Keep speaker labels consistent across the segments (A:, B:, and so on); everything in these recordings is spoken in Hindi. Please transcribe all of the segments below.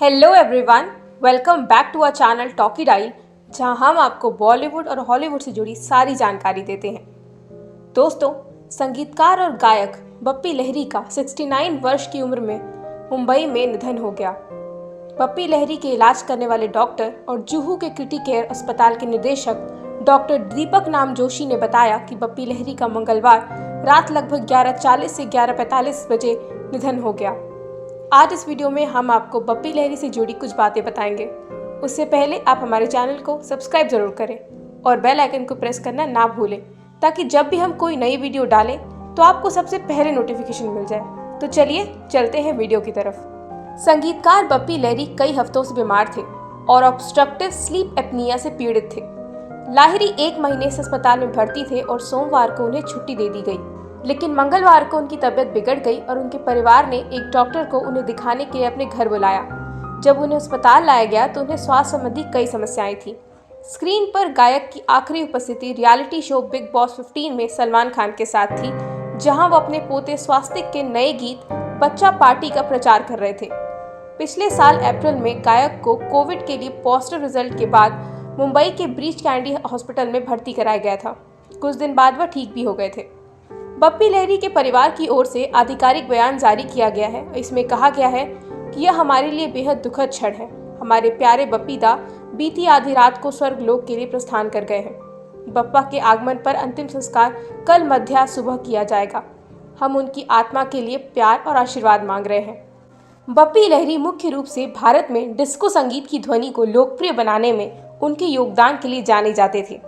A: Hello everyone, welcome back to our channel Talkie Dial, जहां हम आपको बॉलीवुड और हॉलीवुड से जुड़ी सारी जानकारी देते हैं। दोस्तों, संगीतकार और गायक बप्पी लहिरी का 69 वर्ष की उम्र में मुंबई में निधन हो गया। बप्पी लहिरी के इलाज करने वाले डॉक्टर और जुहू के क्रिटी केयर अस्पताल के निदेशक डॉक्टर दीपक नाम जोशी ने बताया कि बप्पी लहिरी का मंगलवार रात लगभग 11:40 से 11:45 बजे निधन हो गया। आज इस वीडियो में हम आपको बप्पी लहिरी से जुड़ी कुछ बातें बताएंगे। उससे पहले आप हमारे चैनल को सब्सक्राइब जरूर करें और बेल आइकन को प्रेस करना ना भूलें, ताकि जब भी हम कोई नई वीडियो डालें तो आपको सबसे पहले नोटिफिकेशन मिल जाए। तो चलिए चलते हैं वीडियो की तरफ। संगीतकार बप्पी लहिरी कई हफ्तों से बीमार थे और ऑब्स्ट्रक्टिव स्लीप एपनिया से पीड़ित थे। लाहिरी 1 महीने से अस्पताल में भर्ती थे और सोमवार को उन्हें छुट्टी दे दी गई, लेकिन मंगलवार को उनकी तबीयत बिगड़ गई और उनके परिवार ने एक डॉक्टर को उन्हें दिखाने के लिए अपने घर बुलाया। जब उन्हें अस्पताल लाया गया तो उन्हें स्वास्थ्य संबंधी कई समस्याएं थीं। स्क्रीन पर गायक की आखिरी उपस्थिति रियलिटी शो बिग बॉस 15 में सलमान खान के साथ थी, जहां वो अपने पोते स्वास्तिक के नए गीत बच्चा पार्टी का प्रचार कर रहे थे। पिछले साल अप्रैल में गायक को कोविड के लिए पॉजिटिव रिजल्ट के बाद मुंबई के ब्रीच कैंडी हॉस्पिटल में भर्ती कराया गया था। कुछ दिन बाद वह ठीक भी हो गए थे। बप्पी लहिरी के परिवार की ओर से आधिकारिक बयान जारी किया गया है। इसमें कहा गया है कि यह हमारे लिए बेहद दुखद क्षण है। हमारे प्यारे बप्पी दा बीती आधी रात को स्वर्ग लोक के लिए प्रस्थान कर गए हैं। बप्पा के आगमन पर अंतिम संस्कार कल मध्याह्न सुबह किया जाएगा। हम उनकी आत्मा के लिए प्यार और आशीर्वाद मांग रहे हैं। बप्पी लहिरी मुख्य रूप से भारत में डिस्को संगीत की ध्वनि को लोकप्रिय बनाने में उनके योगदान के लिए जाने जाते थे।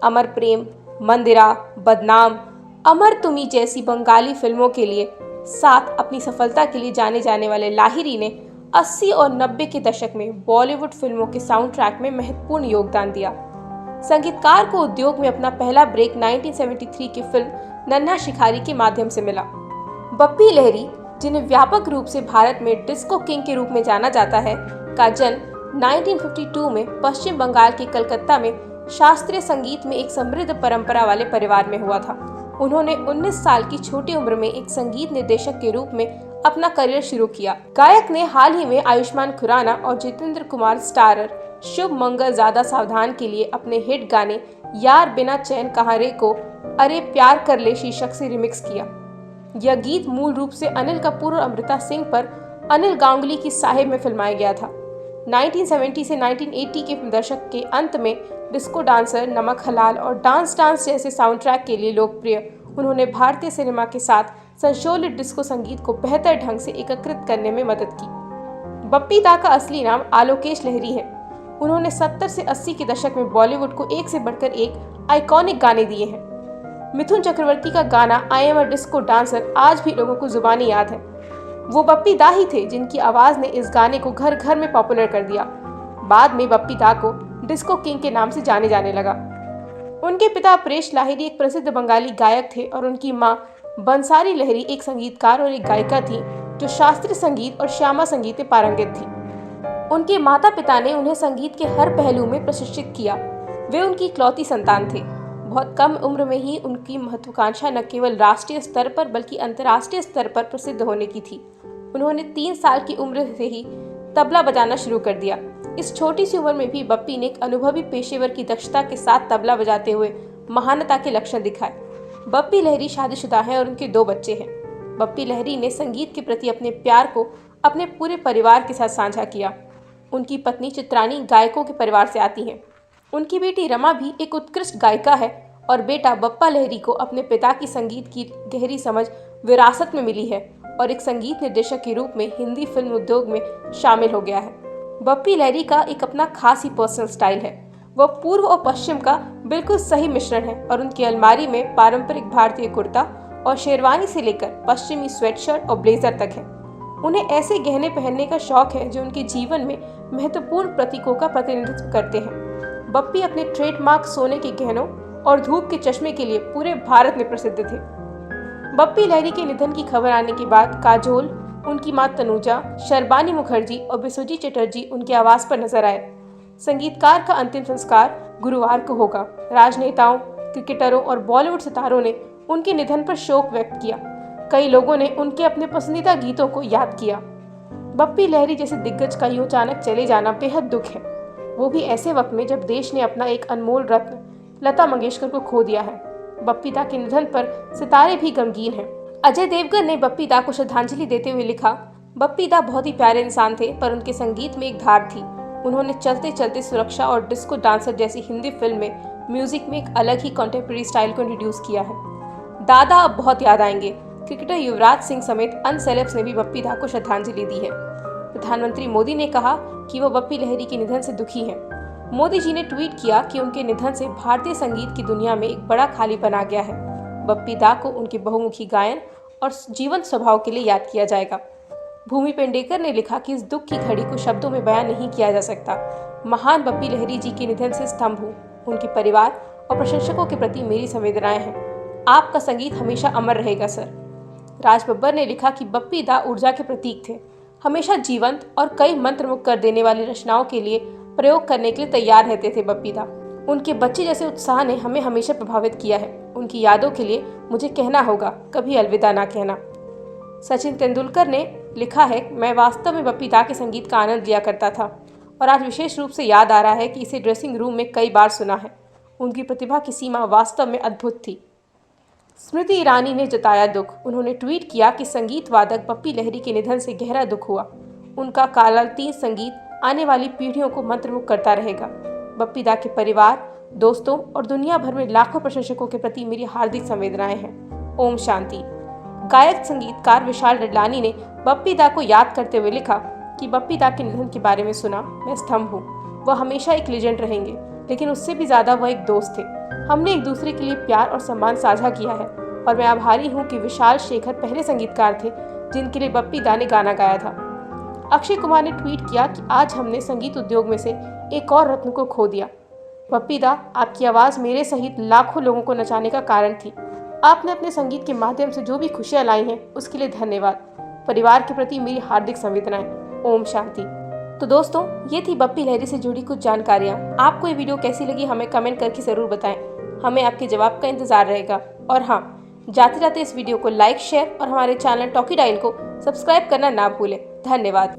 A: अमर प्रेम, मंदिरा, बदनाम, अमर तुमी जैसी बंगाली फिल्मों के लिए साथ अपनी सफलता के लिए जाने जाने वाले लाहिरी ने 80 और 90 के दशक में बॉलीवुड फिल्मों के साउंड ट्रैक में महत्वपूर्ण योगदान दिया। संगीतकार को उद्योग में अपना पहला ब्रेक 1973 की फिल्म नन्हा शिकारी के माध्यम से मिला। बप्पी लहिरी, जिन्हें व्यापक रूप से भारत में डिस्को किंग के रूप में जाना जाता है, का जन्म 1952 में पश्चिम बंगाल के कलकत्ता में शास्त्रीय संगीत में एक समृद्ध परंपरा वाले परिवार में हुआ था। उन्होंने 19 साल की छोटी उम्र में एक संगीत निर्देशक के रूप में अपना करियर शुरू किया। गायक ने हाल ही में आयुष्मान खुराना और जितेंद्र कुमार स्टारर शुभ मंगल ज्यादा सावधान के लिए अपने हिट गाने यार बिना चैन कहाँ रे को अरे प्यार कर ले शीर्षक से रिमिक्स किया। यह गीत मूल रूप से अनिल कपूर और अमृता सिंह पर अनिल गांगुली की साहिब में फिल्माया गया था। 1970 से 1980 के दशक के अंत में डिस्को डांसर, नमक हलाल और डांस डांस जैसे साउंड ट्रैक के लिए लोकप्रिय उन्होंने भारतीय सिनेमा के साथ संशोधित डिस्को संगीत को बेहतर ढंग से एकीकृत करने में मदद की। बप्पी दा का असली नाम आलोकेश लहिरी है। उन्होंने 70 से 80 के दशक में बॉलीवुड को एक से बढ़कर एक आइकॉनिक गाने दिए हैं। मिथुन चक्रवर्ती का गाना I am a disco dancer आज भी लोगों को जुबानी याद है। वो बप्पी दा ही थे जिनकी आवाज ने इस गाने को घर घर में पॉपुलर कर दिया। बाद में बप्पी दा को डिस्को किंग के नाम से जाने जाने लगा। उनके पिता परेश लाहिरी एक प्रसिद्ध बंगाली गायक थे और उनकी मां बंसारी लहिरी एक संगीतकार और एक गायिका थी जो शास्त्रीय संगीत और श्यामा संगीत में पारंगत थी। उनके माता पिता ने उन्हें संगीत के हर पहलू में प्रशिक्षित किया। वे उनकी इकलौती संतान थे। बहुत कम उम्र में ही उनकी महत्वाकांक्षा न केवल राष्ट्रीय स्तर पर बल्कि अंतर्राष्ट्रीय स्तर पर प्रसिद्ध होने की थी। उन्होंने 3 साल की उम्र से ही तबला बजाना शुरू कर दिया। इस छोटी सी उम्र में भी बप्पी ने एक अनुभवी पेशेवर की दक्षता के साथ तबला बजाते हुए महानता के लक्षण दिखाए। बप्पी लहिरी शादीशुदा हैं और उनके 2 बच्चे हैं। बप्पी लहिरी ने संगीत के प्रति अपने प्यार को अपने पूरे परिवार के साथ साझा किया। उनकी पत्नी चित्रानी गायकों के परिवार से आती हैं। उनकी बेटी रमा भी एक उत्कृष्ट गायिका है और बेटा बप्पा लहिरी को अपने पिता की संगीत की गहरी समझ विरासत में मिली है और एक संगीत निर्देशक के रूप में हिंदी फिल्म उद्योग में शामिल हो गया है। बप्पी लहिरी का एक अपना खास ही पर्सनल स्टाइल है। वह पूर्व और पश्चिम का बिल्कुल सही मिश्रण है और उनकी अलमारी में पारंपरिक भारतीय कुर्ता और शेरवानी से लेकर पश्चिमी स्वेटशर्ट और ब्लेजर तक है। उन्हें ऐसे गहने पहनने का शौक है जो उनके जीवन में महत्वपूर्ण प्रतीकों का प्रतिनिधित्व करते हैं। बप्पी अपने ट्रेडमार्क सोने के गहनों और धूप के चश्मे के लिए पूरे भारत में प्रसिद्ध थे। बप्पी लहिरी के निधन की खबर आने के बाद काजोल, उनकी मां तनुजा, शर्बानी मुखर्जी और बिस्वजीत चटर्जी उनके आवास पर नजर आए। संगीतकार का अंतिम संस्कार गुरुवार को होगा। राजनेताओं, क्रिकेटरों और बॉलीवुड सितारों ने उनके निधन पर शोक व्यक्त किया। कई लोगों ने उनके अपने पसंदीदा गीतों को याद किया। बप्पी लहरी जैसे दिग्गज का यूं अचानक चले जाना बेहद दुख है, वो भी ऐसे वक्त में जब देश ने अपना एक अनमोल रत्न लता मंगेशकर को खो दिया है। बप्पी दा के निधन पर सितारे भी गमगीन हैं। अजय देवगन ने बप्पी दा को श्रद्धांजलि देते हुए लिखा, बप्पी दा बहुत ही प्यारे इंसान थे, पर उनके संगीत में एक धार थी। उन्होंने चलते चलते सुरक्षा और डिस्को डांसर जैसी हिंदी फिल्म में म्यूजिक में एक अलग ही कंटेम्प्रेरी स्टाइल को इंट्रोड्यूस किया है। दादा अब बहुत याद आएंगे। क्रिकेटर युवराज सिंह समेत अन्य सेलेब्स ने भी बप्पी दा को श्रद्धांजलि दी है। प्रधानमंत्री मोदी ने कहा कि वो बप्पी लहरी के निधन से दुखी हैं। मोदी जी ने ट्वीट किया कि उनके निधन से भारतीय संगीत की दुनिया में एक बड़ा खालीपन आ गया है। बप्पी दा को उनके बहुमुखी गायन और जीवंत स्वभाव के लिए याद किया जाएगा। भूमि पेडनेकर ने लिखा कि इस दुख की घड़ी को शब्दों में बयान नहीं किया जा सकता। महान बप्पी लहरी जी के निधन से स्तंभ हूँ। उनके परिवार और प्रशंसकों के प्रति मेरी संवेदनाएं हैं। आपका संगीत हमेशा अमर रहेगा सर। राज बब्बर ने लिखा कि बप्पी दा ऊर्जा के प्रतीक थे, हमेशा जीवंत और कई मंत्रमुग्ध कर देने वाली रचनाओं के लिए प्रयोग करने के लिए तैयार रहते थे। बप्पी दा, उनके बच्चे जैसे उत्साह ने हमें हमेशा प्रभावित किया है। उनकी यादों के लिए मुझे कहना होगा, कभी अलविदा ना कहना। सचिन तेंदुलकर ने लिखा है, मैं वास्तव में बप्पी दा के संगीत का आनंद लिया करता था और आज विशेष रूप से याद आ रहा है कि इसे ड्रेसिंग रूम में कई बार सुना है। उनकी प्रतिभा की सीमा वास्तव में अद्भुत थी। स्मृति ईरानी ने जताया दुख। उन्होंने ट्वीट किया कि संगीत वादक बप्पी लहरी के निधन से गहरा दुख हुआ। उनका कालातीत संगीत आने वाली पीढ़ियों को मंत्रमुग्ध करता रहेगा। बप्पी दा के परिवार, दोस्तों और दुनिया भर में लाखों प्रशंसकों के प्रति मेरी हार्दिक संवेदनाएं हैं। ओम शांति। गायक संगीतकार विशाल डडलानी ने बप्पी दा को याद करते हुए लिखा कि बप्पी दा के निधन के बारे में सुना, मैं स्तंभ हूँ। वह हमेशा एक लेजेंड रहेंगे, लेकिन उससे भी ज्यादा वह एक दोस्त थे। हमने एक दूसरे के लिए प्यार और सम्मान साझा किया है और मैं आभारी हूँ कि विशाल शेखर पहले संगीतकार थे जिनके लिए बप्पी दा ने गाना गाया था। अक्षय कुमार ने ट्वीट किया कि आज हमने संगीत उद्योग में से एक और रत्न को खो दिया। बप्पी दा, आपकी आवाज़ मेरे सहित लाखों लोगों को नचाने का कारण थी। आपने अपने संगीत के माध्यम से जो भी खुशियाँ लाई हैं उसके लिए धन्यवाद। परिवार के प्रति मेरी हार्दिक संवेदनाएं। ओम शांति। तो दोस्तों, ये थी बप्पी लहरी से जुड़ी कुछ जानकारियाँ। आपको ये वीडियो कैसी लगी हमें कमेंट करके ज़रूर बताएं। हमें आपके जवाब का इंतज़ार रहेगा। और हाँ, जाते जाते इस वीडियो को लाइक, शेयर और हमारे चैनल टॉकी डायल को सब्सक्राइब करना ना भूलें। धन्यवाद।